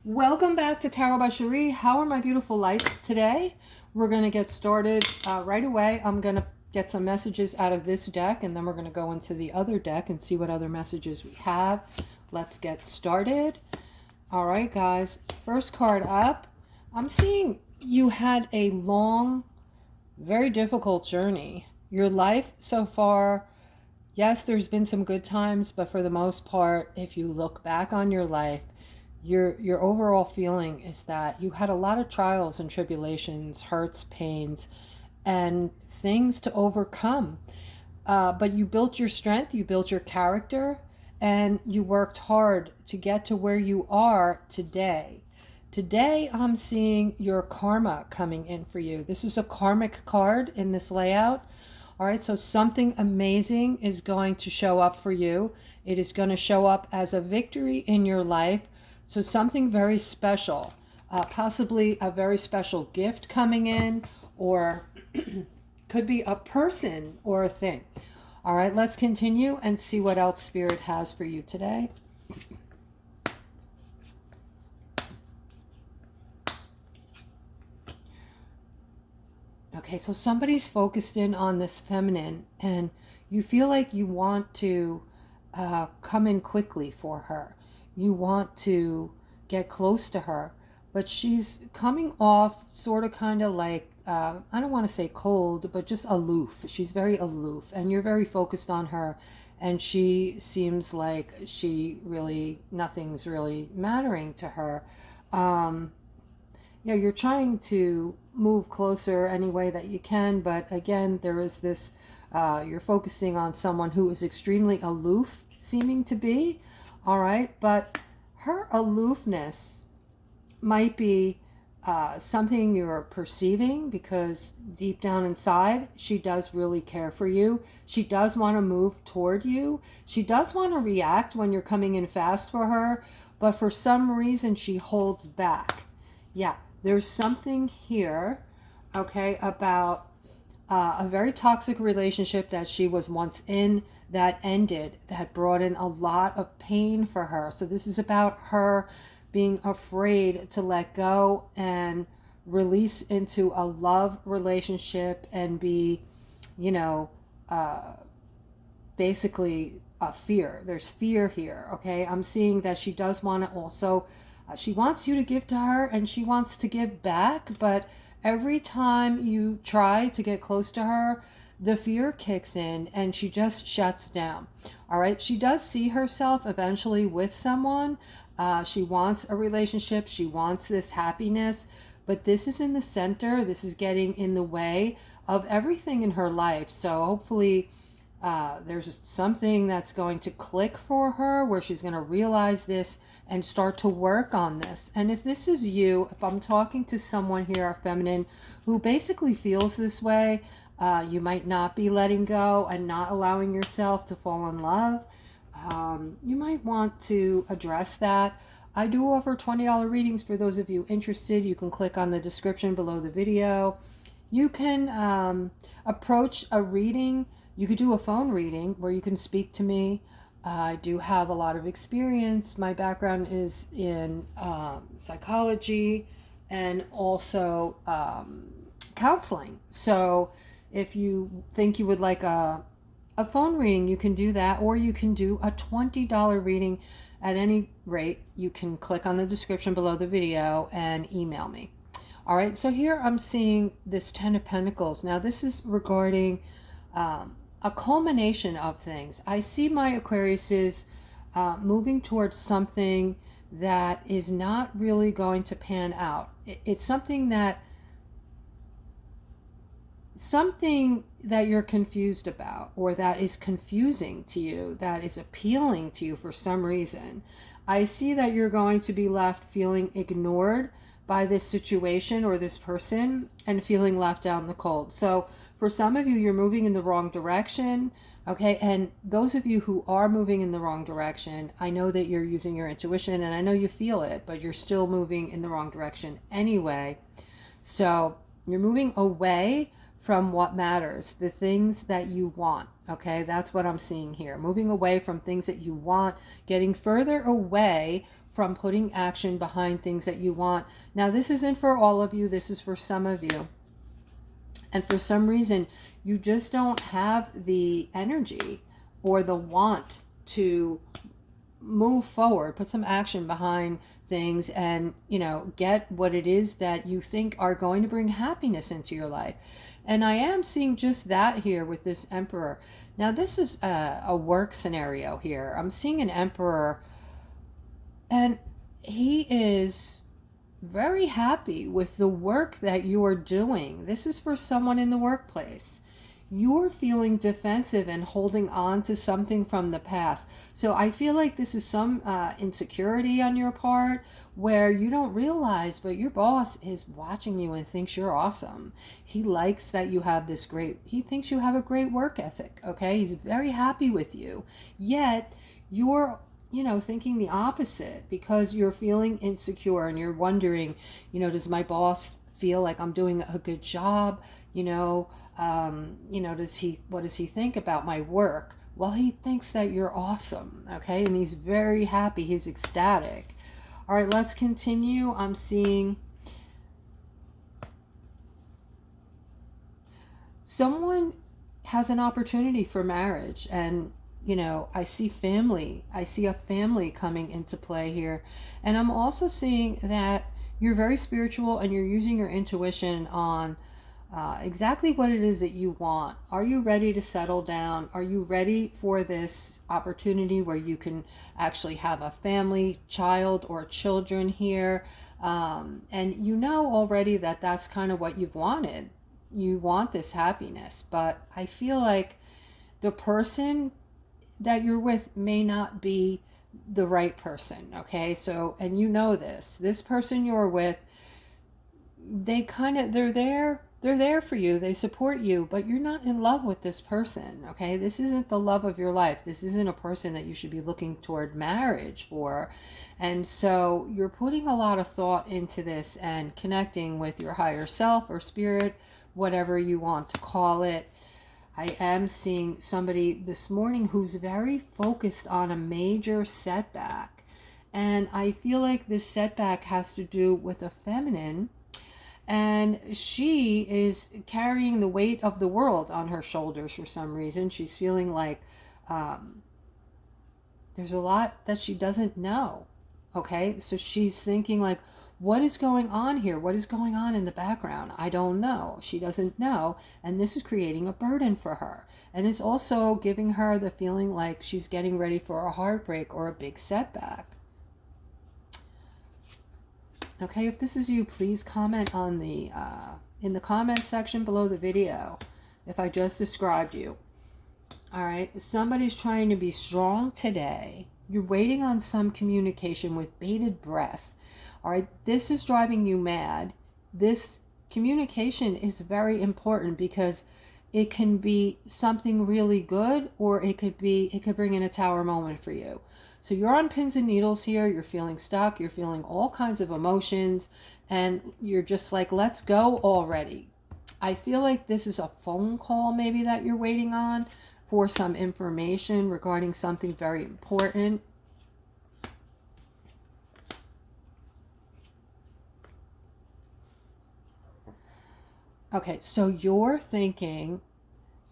Welcome back to Tarot by Cherie. How are my beautiful lights today? We're going to get started right away. I'm going to get some messages out of this deck, and then we're going to go into the other deck and see what other messages we have. Let's get started. All right, guys. First card up. I'm seeing you had a long, very difficult journey. Your life so far, yes, there's been some good times, but for the most part, if you look back on your life, your overall feeling is that you had a lot of trials and tribulations, hurts, pains, and things to overcome. But you built your strength, you built your character, and you worked hard to get to where you are today. Today, I'm seeing your karma coming in for you. This is a karmic card in this layout. All right, so something amazing is going to show up for you. It is going to show up as a victory in your life. So something very special, possibly a very special gift coming in, or could be a person or a thing. All right, let's continue and see what else Spirit has for you today. Okay, so somebody's focused in on this feminine, and you feel like you want to come in quickly for her. You want to get close to her, but she's coming off sort of kind of like, I don't want to say cold, but just aloof. She's very aloof, and you're very focused on her, and she seems like nothing's really mattering to her. Yeah, you're trying to move closer any way that you can, but again, there is this, you're focusing on someone who is extremely aloof, seeming to be. All right, but her aloofness might be something you're perceiving, because deep down inside, she does really care for you. She does want to move toward you. She does want to react when you're coming in fast for her, but for some reason, she holds back. Yeah, there's something here, okay, about a very toxic relationship that she was once in that ended, that brought in a lot of pain for her. So this is about her being afraid to let go and release into a love relationship and be, you know, basically a fear. There's fear here, okay? I'm seeing that she does want to also, she wants you to give to her, and she wants to give back, but every time you try to get close to her, the fear kicks in and she just shuts down. All right, she does see herself eventually with someone. She wants a relationship. She wants this happiness, but this is in the center. This is getting in the way of everything in her life. So hopefully there's something that's going to click for her, where she's going to realize this and start to work on this. And if this is you, if I'm talking to someone here, a feminine, who basically feels this way, you might not be letting go and not allowing yourself to fall in love. You might want to address that. I do offer $20 readings for those of you interested. You can click on the description below the video. You can approach a reading. You could do a phone reading where you can speak to me. I do have a lot of experience. My background is in psychology and also counseling. So if you think you would like a phone reading, you can do that, or you can do a $20 reading. At any rate, you can click on the description below the video and email me. All right, so here I'm seeing this 10 of Pentacles. Now this is regarding a culmination of things. I see my Aquariuses moving towards something that is not really going to pan out. It's something that you're confused about, or that is confusing to you, that is appealing to you for some reason. I see that you're going to be left feeling ignored by this situation or this person and feeling left out in the cold. So for some of you, you're moving in the wrong direction, okay? And those of you who are moving in the wrong direction, I know that you're using your intuition, and I know you feel it, but you're still moving in the wrong direction anyway. So you're moving away from what matters, the things that you want, Okay, that's what I'm seeing here. Moving away from things that you want, getting further away from putting action behind things that you want. Now, this isn't for all of you, this is for some of you. And for some reason, you just don't have the energy or the want to move forward, put some action behind things, and, you know, get what it is that you think are going to bring happiness into your life. And I am seeing just that here with this Emperor. Now, this is a work scenario here. I'm seeing an Emperor, and he is very happy with the work that you are doing. This is for someone in the workplace. You're feeling defensive and holding on to something from the past. So I feel like this is some insecurity on your part where you don't realize, but your boss is watching you and thinks you're awesome. He likes that you have this he thinks you have a great work ethic, okay? He's very happy with you. Yet you're, you know, thinking the opposite because you're feeling insecure and you're wondering, you know, does my boss feel like I'm doing a good job? You know, what does he think about my work? Well, he thinks that you're awesome, okay? And he's very happy. He's ecstatic. All right, let's continue. I'm seeing someone has an opportunity for marriage, and you know, I see family. I see a family coming into play here. And I'm also seeing that you're very spiritual and you're using your intuition on exactly what it is that you want. Are you ready to settle down? Are you ready for this opportunity where you can actually have a family, child, or children here? And you know already that that's kind of what you've wanted. You want this happiness, but I feel like the person that you're with may not be the right person, okay? So, and you know this person you're with, they're there for you, they support you, but you're not in love with this person, okay? This isn't the love of your life. This isn't a person that you should be looking toward marriage for. And so you're putting a lot of thought into this and connecting with your higher self or spirit, whatever you want to call it. I am seeing somebody this morning who's very focused on a major setback. And I feel like this setback has to do with a feminine. And she is carrying the weight of the world on her shoulders for some reason. She's feeling like there's a lot that she doesn't know. Okay, so she's thinking like, what is going on here? What is going on in the background? I don't know. She doesn't know. And this is creating a burden for her. And it's also giving her the feeling like she's getting ready for a heartbreak or a big setback. Okay, if this is you, please comment on the in the comment section below the video if I just described you. All right, somebody's trying to be strong today. You're waiting on some communication with bated breath. All right, this is driving you mad. This communication is very important because it can be something really good, or it could bring in a tower moment for you. So you're on pins and needles here. You're feeling stuck. You're feeling all kinds of emotions, and you're just like, let's go already. I feel like this is a phone call maybe that you're waiting on for some information regarding something very important. Okay, so you're thinking,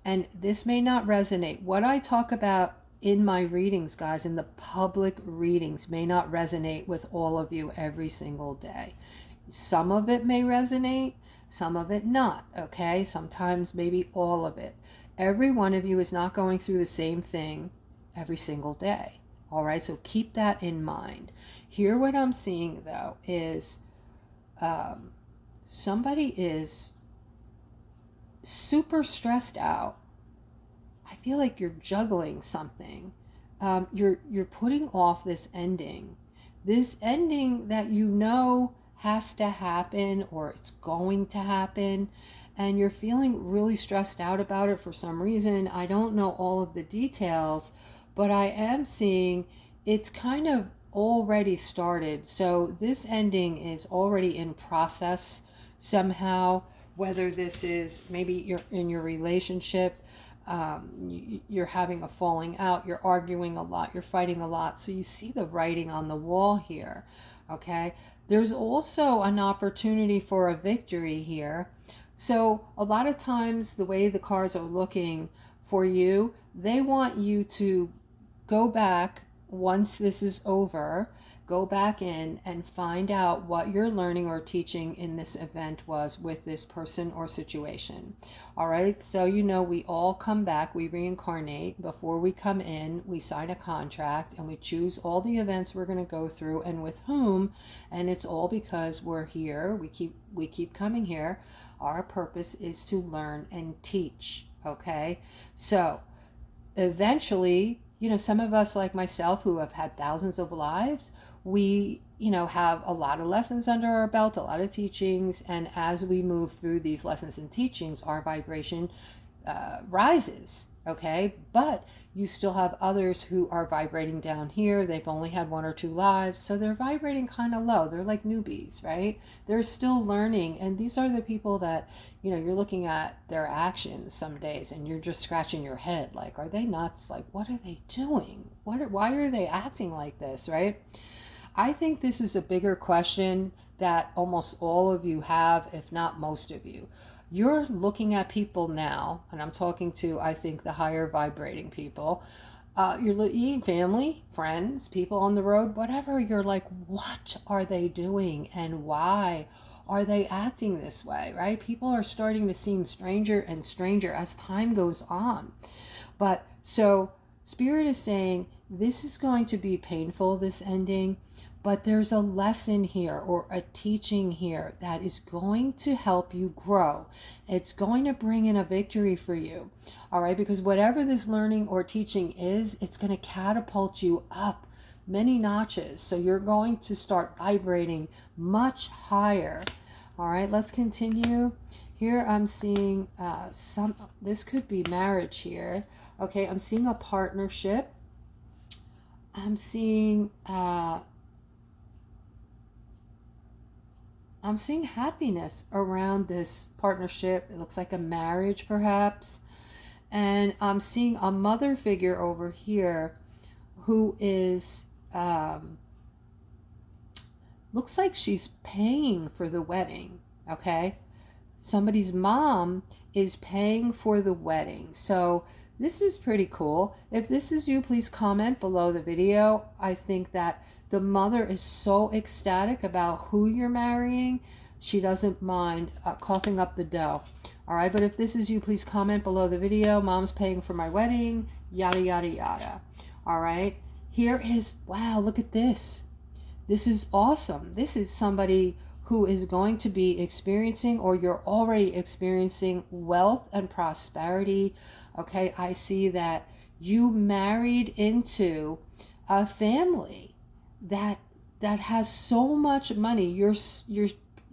and this may not resonate, what I talk about in my readings, guys, in the public readings, may not resonate with all of you every single day. Some of it may resonate, some of it not, okay? Sometimes maybe all of it. Every one of you is not going through the same thing every single day, all right? So keep that in mind. Here, what I'm seeing, though, is somebody is super stressed out. I feel like you're juggling something. You're putting off this ending that you know has to happen, or it's going to happen, and you're feeling really stressed out about it for some reason. I don't know all of the details, but I am seeing it's kind of already started. So this ending is already in process somehow. Whether this is maybe you're in your relationship, you're having a falling out, you're arguing a lot, you're fighting a lot. So you see the writing on the wall here, okay? There's also an opportunity for a victory here. So a lot of times the way the cards are looking for you, they want you to go back once this is over, go back in and find out what you're learning or teaching in this event was with this person or situation. All right, so you know we all come back, we reincarnate. Before we come in, we sign a contract and we choose all the events we're going to go through and with whom, and it's all because we're here. We keep coming here. Our purpose is to learn and teach, okay? So eventually, you know, some of us like myself who have had thousands of lives, we, you know, have a lot of lessons under our belt, a lot of teachings, and as we move through these lessons and teachings, our vibration rises, okay? But you still have others who are vibrating down here. They've only had 1 or 2 lives, so they're vibrating kind of low. They're like newbies, right? They're still learning, and these are the people that, you know, you're looking at their actions some days and you're just scratching your head like, are they nuts? Like, what are they doing? Why are they acting like this, right? I think this is a bigger question that almost all of you have, if not most of you. You're looking at people now, and I'm talking to, I think, the higher vibrating people. You're looking family, friends, people on the road, whatever. You're like, what are they doing and why are they acting this way, right? People are starting to seem stranger and stranger as time goes on. But so Spirit is saying this is going to be painful, this ending. But there's a lesson here or a teaching here that is going to help you grow. It's going to bring in a victory for you. All right, because whatever this learning or teaching is, it's going to catapult you up many notches. So you're going to start vibrating much higher. All right, let's continue. Here I'm seeing this could be marriage here. Okay, I'm seeing a partnership. I'm seeing happiness around this partnership. It looks like a marriage perhaps. And I'm seeing a mother figure over here who is, looks like she's paying for the wedding, okay? Somebody's mom is paying for the wedding. So this is pretty cool. If this is you, please comment below the video. I think that the mother is so ecstatic about who you're marrying. She doesn't mind coughing up the dough. All right, but if this is you, please comment below the video. Mom's paying for my wedding, yada, yada, yada. All right, here is, wow, look at this. This is awesome. This is somebody who is going to be experiencing, or you're already experiencing, wealth and prosperity. Okay, I see that you married into a family that has so much money. You're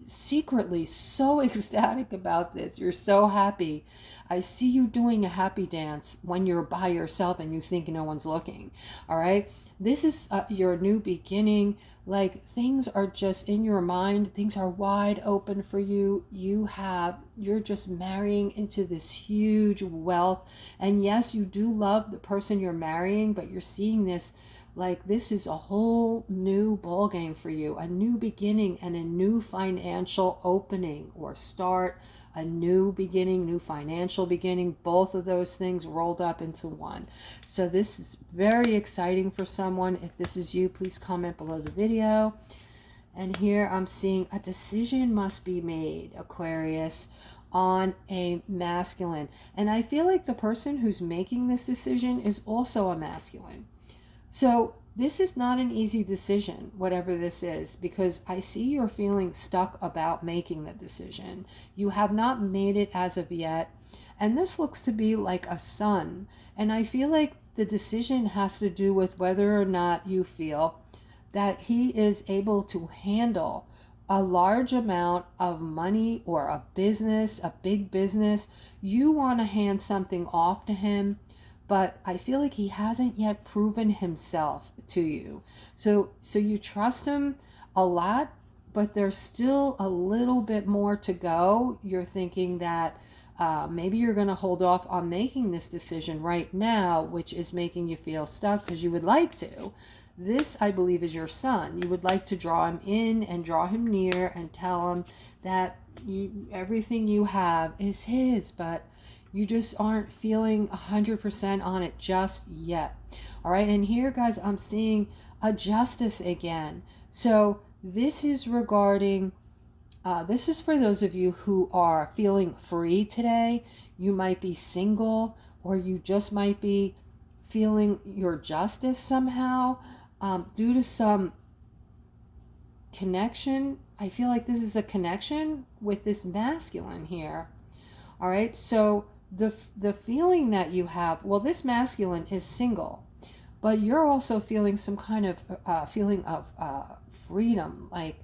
secretly so ecstatic about this. You're so happy. I see you doing a happy dance when you're by yourself and you think no one's looking. All right, this is your new beginning. Like, things are just in your mind, things are wide open for you. You're just marrying into this huge wealth. And yes, you do love the person you're marrying, but you're seeing this like this is a whole new ball game for you, a new beginning and a new financial opening or start, a new beginning, new financial beginning, both of those things rolled up into one. So this is very exciting for someone. If this is you, please comment below the video. And here I'm seeing a decision must be made, Aquarius, on a masculine. And I feel like the person who's making this decision is also a masculine. So this is not an easy decision, whatever this is, because I see you're feeling stuck about making the decision. You have not made it as of yet. And this looks to be like a son. And I feel like the decision has to do with whether or not you feel that he is able to handle a large amount of money or a business, a big business. You want to hand something off to him, but I feel like he hasn't yet proven himself to you. So you trust him a lot, but there's still a little bit more to go. You're thinking that, Maybe you're going to hold off on making this decision right now, which is making you feel stuck because you would like to. This, I believe, is your son. You would like to draw him in and draw him near and tell him that everything you have is his, but you just aren't feeling 100% on it just yet. All right, and here, guys, I'm seeing a justice again. So this is regarding, this is for those of you who are feeling free today. You might be single, or you just might be feeling your justice somehow due to some connection. I feel like this is a connection with this masculine here. All right, so the feeling that you have, well, this masculine is single, but you're also feeling some kind of feeling of freedom, like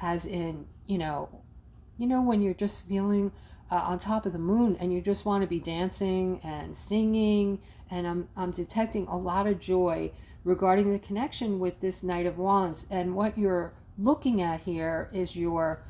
as in, when you're just feeling on top of the moon and you just want to be dancing and singing, and I'm detecting a lot of joy regarding the connection with this Knight of Wands. And what you're looking at here is you're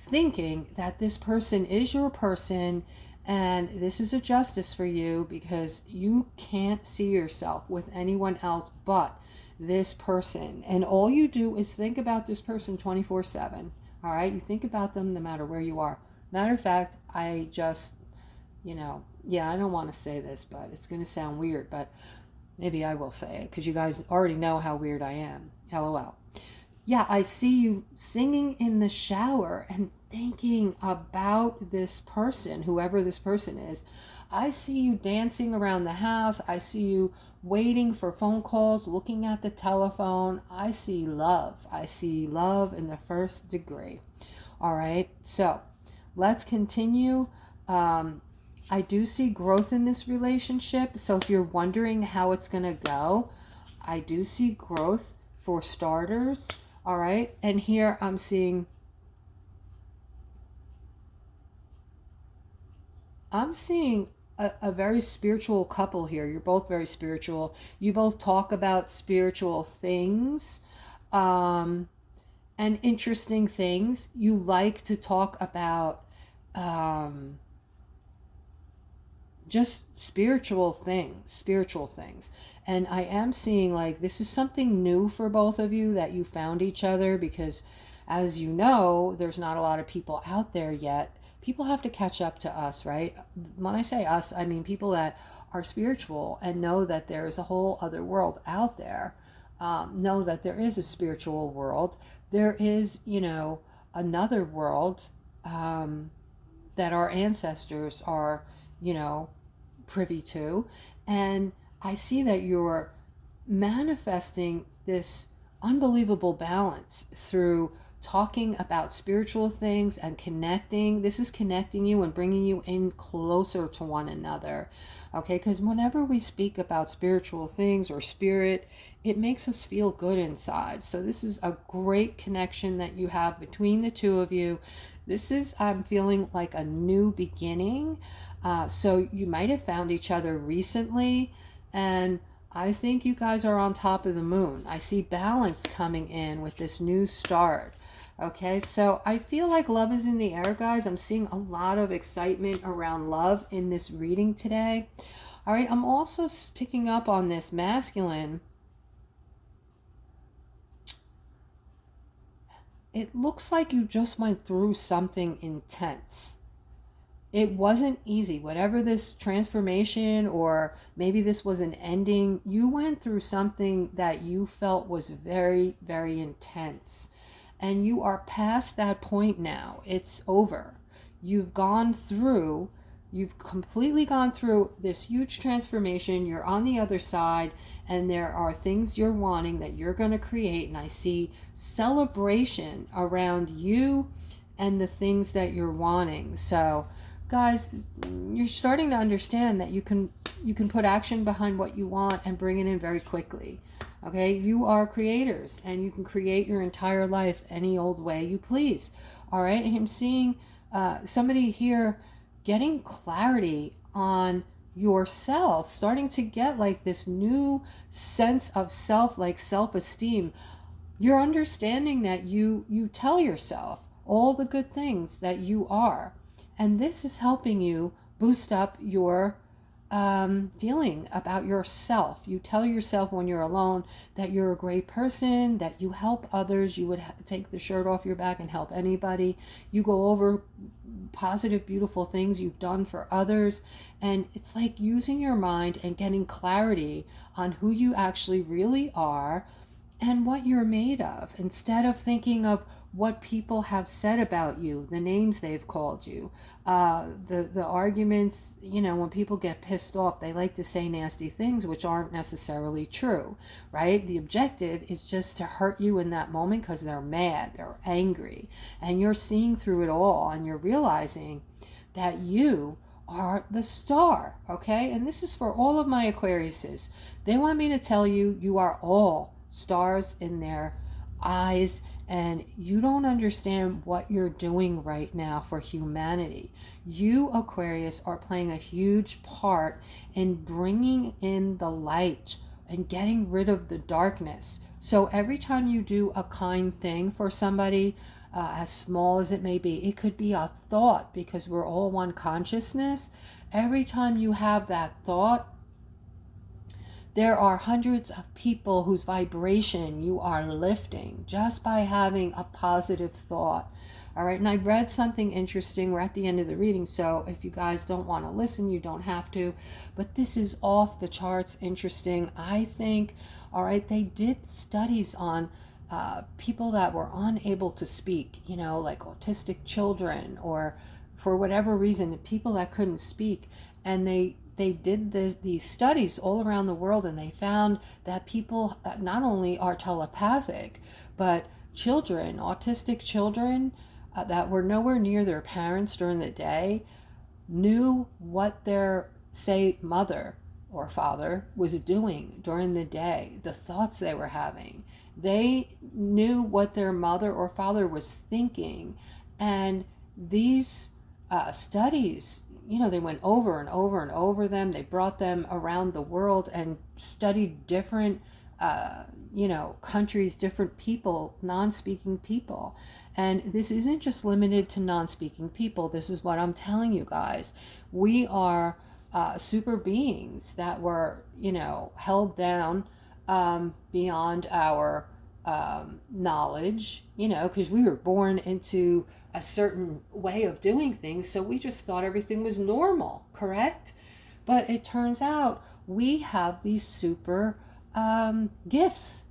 thinking that this person is your person, and this is a justice for you because you can't see yourself with anyone else but this person. And all you do is think about this person 24/7. All right, you think about them no matter where you are. Matter of fact, I just, I don't want to say this, but it's going to sound weird, but maybe I will say it because you guys already know how weird I am. LOL. Yeah, I see you singing in the shower and thinking about this person, whoever this person is. I see you dancing around the house. I see you waiting for phone calls, looking at the telephone. I see love. I see love in the first degree. All right, so let's continue. I do see growth in this relationship. So if you're wondering how it's going to go, I do see growth for starters. All right, and here I'm seeing a very spiritual couple here. You're both very spiritual. You both talk about spiritual things and interesting things. You like to talk about just spiritual things. And I am seeing like this is something new for both of you, that you found each other, because as you know, there's not a lot of people out there yet. People have to catch up to us, right? When I say us, I mean people that are spiritual and know that there's a whole other world out there. Know that there is a spiritual world. There is, another world that our ancestors are, privy to. And I see that you're manifesting this unbelievable balance through talking about spiritual things and connecting. This is connecting you and bringing you in closer to one another. Okay, because whenever we speak about spiritual things or spirit, it makes us feel good inside. So this is a great connection that you have between the two of you. This is, I'm feeling like a new beginning. So you might have found each other recently, and I think you guys are on top of the moon. I see balance coming in with this new start. Okay, so I feel like love is in the air, guys. I'm seeing a lot of excitement around love in this reading today. All right, I'm also picking up on this masculine. It looks like you just went through something intense. It wasn't easy. Whatever this transformation, or maybe this was an ending, you went through something that you felt was very, very intense. And you are past that point now. It's over. You've completely gone through this huge transformation. You're on the other side, and there are things you're wanting that you're going to create. And I see celebration around you and the things that you're wanting. So guys, you're starting to understand that you can put action behind what you want and bring it in very quickly. Okay, you are creators, and you can create your entire life any old way you please. All right, I'm seeing somebody here getting clarity on yourself, starting to get like this new sense of self, like self-esteem. You're understanding that you tell yourself all the good things that you are. And this is helping you boost up your feeling about yourself. You tell yourself when you're alone that you're a great person, that you help others. You would take the shirt off your back and help anybody. You go over positive, beautiful things you've done for others. And it's like using your mind and getting clarity on who you actually really are and what you're made of, instead of thinking of what people have said about you, the names they've called you, the arguments. When people get pissed off, they like to say nasty things which aren't necessarily true, right? The objective is just to hurt you in that moment because they're mad, they're angry, and you're seeing through it all, and you're realizing that you are the star, okay? And this is for all of my Aquariuses. They want me to tell you, you are all stars in their eyes, and you don't understand what you're doing right now for humanity. You, Aquarius, are playing a huge part in bringing in the light and getting rid of the darkness. So every time you do a kind thing for somebody, as small as it may be, it could be a thought, because we're all one consciousness. Every time you have that thought, there are hundreds of people whose vibration you are lifting just by having a positive thought. All right, and I read something interesting. We're at the end of the reading, so if you guys don't want to listen, you don't have to. But this is off the charts interesting, I think. All right, they did studies on people that were unable to speak, like autistic children, or for whatever reason, people that couldn't speak. And they did these studies all around the world, and they found that people not only are telepathic, but children, autistic children that were nowhere near their parents during the day, knew what their, say, mother or father was doing during the day, the thoughts they were having. They knew what their mother or father was thinking. And these studies, they went over and over and over them. They brought them around the world and studied different, countries, different people, non-speaking people. And this isn't just limited to non-speaking people. This is what I'm telling you guys. We are super beings that were, held down beyond our knowledge, because we were born into a certain way of doing things, so we just thought everything was normal, correct? But it turns out we have these super gifts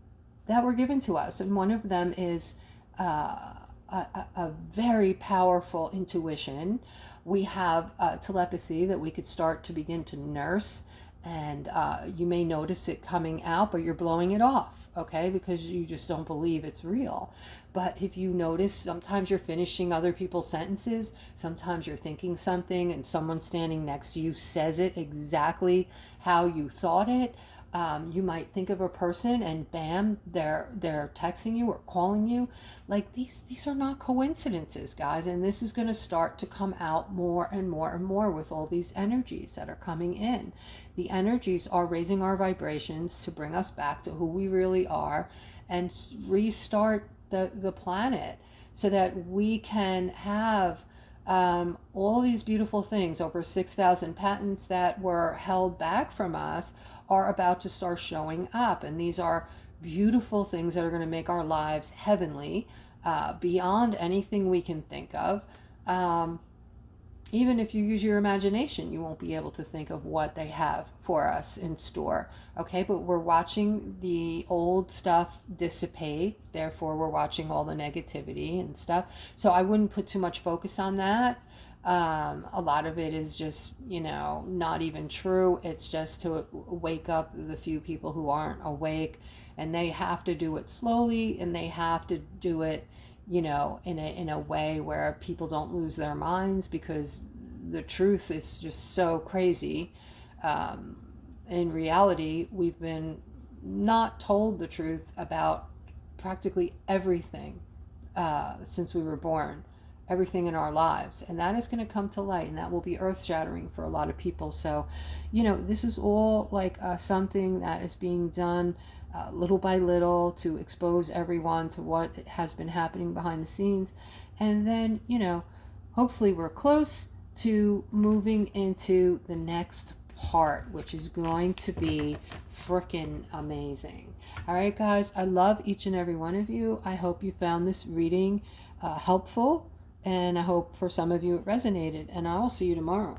that were given to us, and one of them is a very powerful intuition. We have telepathy that we could start to begin to nurse, and you may notice it coming out, but you're blowing it off, okay, because you just don't believe it's real. But if you notice, sometimes you're finishing other people's sentences, sometimes you're thinking something and someone standing next to you says it exactly how you thought it. You might think of a person and bam, they're texting you or calling you. Like these are not coincidences, guys, and this is going to start to come out more and more and more with all these energies that are coming in. The energies are raising our vibrations to bring us back to who we really are and restart the planet so that we can have all these beautiful things. Over 6,000 patents that were held back from us are about to start showing up, and these are beautiful things that are going to make our lives heavenly, beyond anything we can think of. Even if you use your imagination, you won't be able to think of what they have for us in store. Okay, but we're watching the old stuff dissipate. Therefore, we're watching all the negativity and stuff. So I wouldn't put too much focus on that. A lot of it is just, not even true. It's just to wake up the few people who aren't awake, and they have to do it slowly, and they have to do it in a way where people don't lose their minds, because the truth is just so crazy. In reality, we've been not told the truth about practically everything since we were born, everything in our lives, and that is going to come to light, and that will be earth-shattering for a lot of people. So this is all like something that is being done little by little to expose everyone to what has been happening behind the scenes. And then hopefully we're close to moving into the next part, which is going to be freaking amazing. All right, guys, I love each and every one of you. I hope you found this reading helpful, and I hope for some of you it resonated, and I will see you tomorrow.